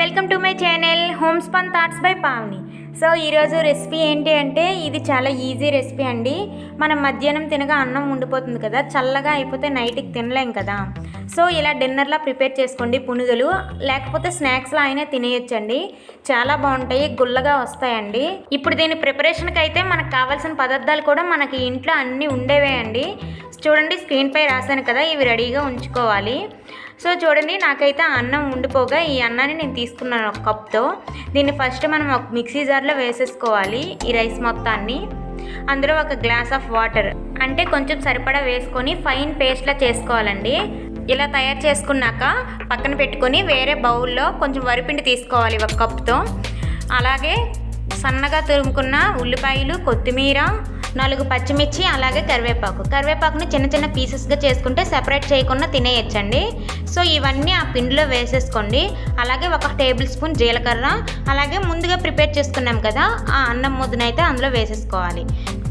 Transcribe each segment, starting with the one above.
Welcome to my channel homespun thoughts by Pavani. So ఈరోజు recipe ఏంటి అంటే ఇది చాలా ఈజీ రెసిపీ అండి. మనం మధ్యాహ్నం తినగా అన్నం ఉండిపోతుంది కదా, చల్లగా అయిపోతే నైట్కి తినలేం కదా. సో ఇలా డిన్నర్లా ప్రిపేర్ చేసుకోండి. పునుగులు లేకపోతే స్నాక్స్లా అయినా తినేయొచ్చండి. చాలా బాగుంటాయి, గుల్లగా వస్తాయండి. ఇప్పుడు దీని ప్రిపరేషన్కి అయితే మనకు కావాల్సిన పదార్థాలు కూడా మనకి ఇంట్లో అన్నీ ఉండేవే అండి. చూడండి, స్క్రీన్పై రాశాను కదా, ఇవి రెడీగా ఉంచుకోవాలి. సో చూడండి, నాకైతే అన్నం ఉండిపోగా ఈ అన్నాన్ని నేను తీసుకున్నాను ఒక కప్తో. దీన్ని ఫస్ట్ మనం ఒక మిక్సీ జార్లో వేసేసుకోవాలి ఈ రైస్ మొత్తాన్ని. అందులో ఒక గ్లాస్ ఆఫ్ వాటర్ అంటే కొంచెం సరిపడా వేసుకొని ఫైన్ పేస్ట్లా చేసుకోవాలండి. ఇలా తయారు చేసుకున్నాక పక్కన పెట్టుకొని వేరే బౌల్లో కొంచెం వరిపిండి తీసుకోవాలి ఒక కప్తో. అలాగే సన్నగా తురుముకున్న ఉల్లిపాయలు, కొత్తిమీర, 4 పచ్చిమిర్చి, అలాగే కరివేపాకుని చిన్న చిన్న పీసెస్గా చేసుకుంటే సెపరేట్ చేయకుండా తినేయచ్చండి. సో ఇవన్నీ ఆ పిండిలో వేసేసుకోండి. అలాగే 1 టేబుల్ స్పూన్ జీలకర్ర, అలాగే ముందుగా ప్రిపేర్ చేసుకున్నాం కదా ఆ అన్నం ముద్దనైతే అందులో వేసేసుకోవాలి.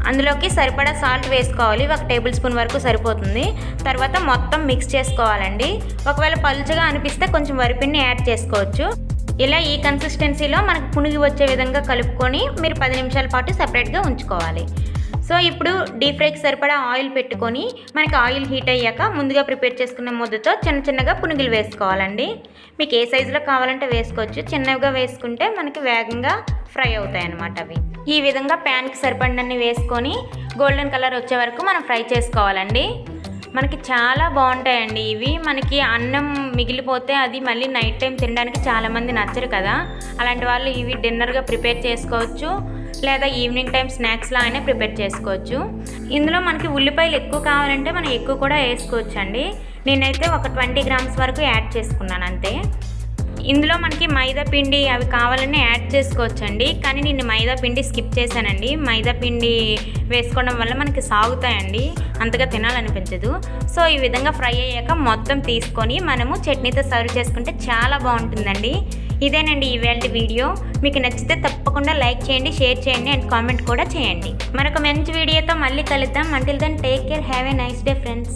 అందులోకి సరిపడా సాల్ట్ వేసుకోవాలి, 1 టేబుల్ స్పూన్ వరకు సరిపోతుంది. తర్వాత మొత్తం మిక్స్ చేసుకోవాలండి. ఒకవేళ పలుచగా అనిపిస్తే కొంచెం వరిపిండిని యాడ్ చేసుకోవచ్చు. ఇలా ఈ కన్సిస్టెన్సీలో మనకు పునుగు వచ్చే విధంగా కలుపుకొని మీరు 10 నిమిషాల పాటు సెపరేట్గా ఉంచుకోవాలి. సో ఇప్పుడు డీప్ ఫ్రైకి సరిపడా ఆయిల్ పెట్టుకొని మనకి ఆయిల్ హీట్ అయ్యాక ముందుగా ప్రిపేర్ చేసుకున్న ముద్దతో చిన్న చిన్నగా పునుగులు వేసుకోవాలండి. మీకు ఏ సైజులో కావాలంటే వేసుకోవచ్చు. చిన్నగా వేసుకుంటే మనకి వేగంగా ఫ్రై అవుతాయి అన్నమాట అవి. ఈ విధంగా ప్యాన్కి సరిపడినన్ని వేసుకొని గోల్డెన్ కలర్ వచ్చే వరకు మనం ఫ్రై చేసుకోవాలండి. మనకి చాలా బాగుంటాయండి ఇవి. మనకి అన్నం మిగిలిపోతే అది మళ్ళీ నైట్ టైం తినడానికి చాలామంది నచ్చరు కదా, అలాంటి వాళ్ళు ఇవి డిన్నర్గా ప్రిపేర్ చేసుకోవచ్చు, లేదా ఈవినింగ్ టైం స్నాక్స్లా అయినా ప్రిపేర్ చేసుకోవచ్చు. ఇందులో మనకి ఉల్లిపాయలు ఎక్కువ కావాలంటే మనం ఎక్కువ కూడా వేసుకోవచ్చు అండి. నేనైతే ఒక 20 గ్రామ్స్ వరకు యాడ్ చేసుకున్నాను అంతే. ఇందులో మనకి మైదా పిండి అవి కావాలని యాడ్ చేసుకోవచ్చండి, కానీ నేను మైదా పిండి స్కిప్ చేశానండి. మైదా పిండి వేసుకోవడం వల్ల మనకి సాగుతాయండి, అంతగా తినాలనిపించదు. సో ఈ విధంగా ఫ్రై అయ్యాక మొత్తం తీసుకొని మనము చట్నీతో సర్వ్ చేసుకుంటే చాలా బాగుంటుందండి. ఇదేనండి ఇవాల్టి వీడియో. మీకు నచ్చితే తప్పకుండా లైక్ చేయండి, షేర్ చేయండి అండ్ కామెంట్ కూడా చేయండి. మరొక మంచి వీడియోతో మళ్ళీ కలుద్దాం. Until then take care, have a nice day friends.